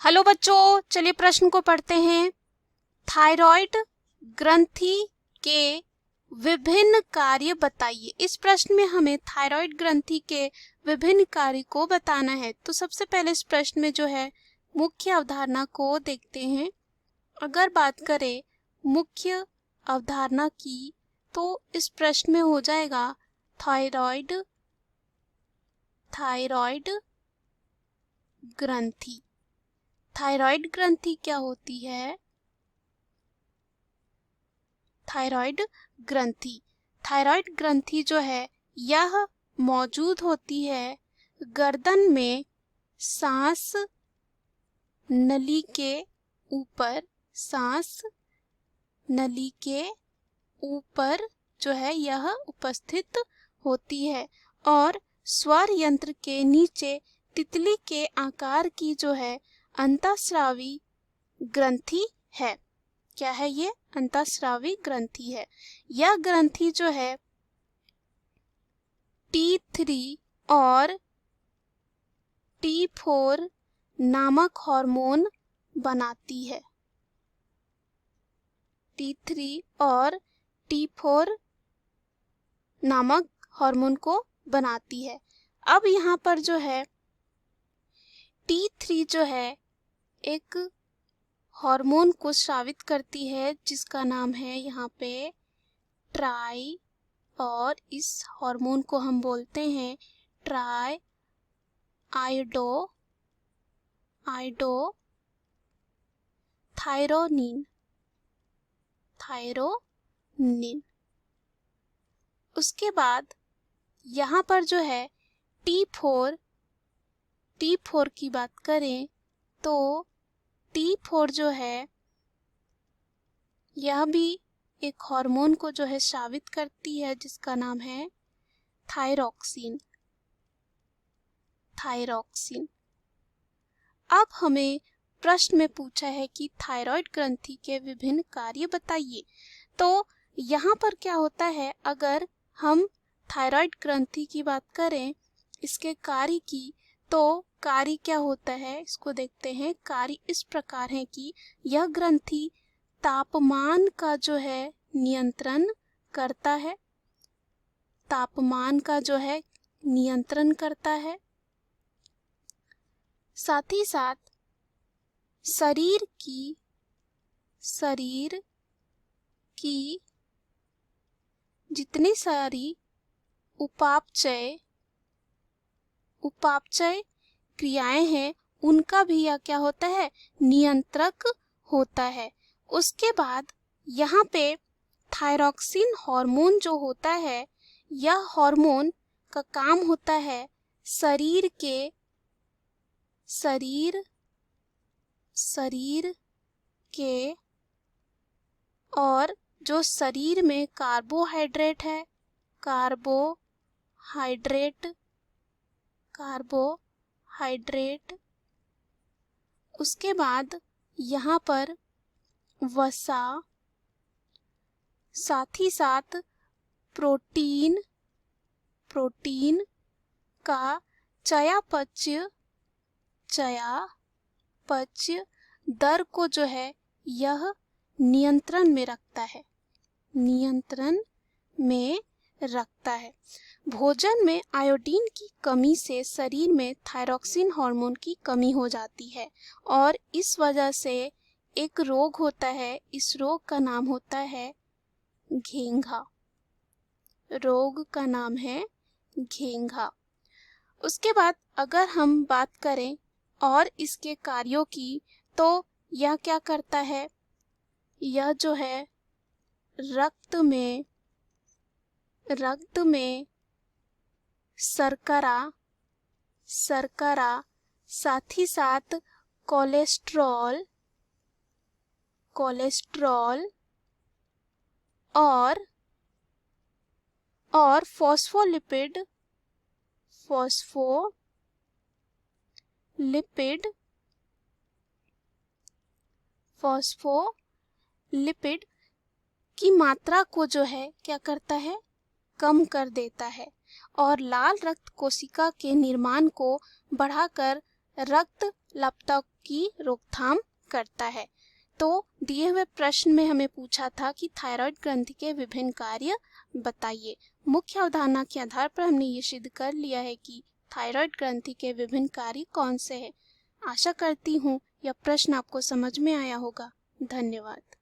Hello बच्चों, चलिए प्रश्न को पढ़ते हैं। थायराइड ग्रंथि के विभिन्न कार्य बताइए। इस प्रश्न में हमें थायराइड ग्रंथि के विभिन्न कार्य को बताना है। तो सबसे पहले इस प्रश्न में जो है मुख्य अवधारणा को देखते हैं। अगर बात करें मुख्य अवधारणा की तो इस प्रश्न में हो जाएगा थायराइड ग्रंथि। थायराइड ग्रंथि क्या होती है? थायराइड ग्रंथि जो है यह मौजूद होती है गर्दन में सांस नली के ऊपर जो है यह उपस्थित होती है और स्वर यंत्र के नीचे तितली के आकार की जो है अंतःस्रावी ग्रंथि है। क्या है ये? अंतःस्रावी ग्रंथि है। यह ग्रंथि जो है T3 और T4 नामक हार्मोन बनाती है। T3 और T4 नामक हार्मोन को बनाती है। अब यहाँ पर जो है T3 जो है एक हार्मोन को स्रावित करती है जिसका नाम है यहाँ पे ट्राई, और इस हार्मोन को हम बोलते हैं ट्राई थायरोनिन। उसके बाद यहाँ पर जो है T4 की बात करें तो T4 जो है यह भी एक हार्मोन को जो है स्रावित करती है जिसका नाम है थायरोक्सिन। अब हमें प्रश्न में पूछा है कि थायराइड ग्रंथि के विभिन्न कार्य बताइए। तो यहाँ पर क्या होता है, अगर हम थायराइड ग्रंथि की बात करें इसके कार्य की, तो कार्य क्या होता है इसको देखते हैं। कार्य इस प्रकार है कि यह ग्रंथि तापमान का जो है नियंत्रण करता है। साथ ही साथ शरीर की जितनी सारी उपापचय क्रियाएं हैं उनका भी यह क्या होता है, नियंत्रक होता है। उसके बाद यहाँ पे थायरोक्सिन हार्मोन जो होता है, यह हार्मोन का काम होता है शरीर के और जो शरीर में कार्बोहाइड्रेट है, कार्बोहाइड्रेट, उसके बाद यहाँ पर वसा, साथ ही साथ प्रोटीन का चयापचय दर को जो है यह नियंत्रण में रखता है। भोजन में आयोडीन की कमी से शरीर में थायरोक्सिन हार्मोन की कमी हो जाती है और इस वजह से एक रोग होता है। इस रोग का नाम होता है घेंघा। उसके बाद अगर हम बात करें और इसके कार्यों की, तो यह क्या करता है, यह जो है रक्त में शर्करा, साथ ही साथ कोलेस्ट्रॉल और फॉस्फोलिपिड की मात्रा को जो है क्या करता है, कम कर देता है और लाल रक्त कोशिका के निर्माण को बढ़ाकर रक्त लपता की रोकथाम करता है। तो दिए हुए प्रश्न में हमें पूछा था कि थायराइड ग्रंथि के विभिन्न कार्य बताइए। मुख्य अवधारणा के आधार पर हमने ये सिद्ध कर लिया है कि थायराइड ग्रंथि के विभिन्न कार्य कौन से हैं। आशा करती हूँ यह प्रश्न आपको समझ में आया होगा। धन्यवाद।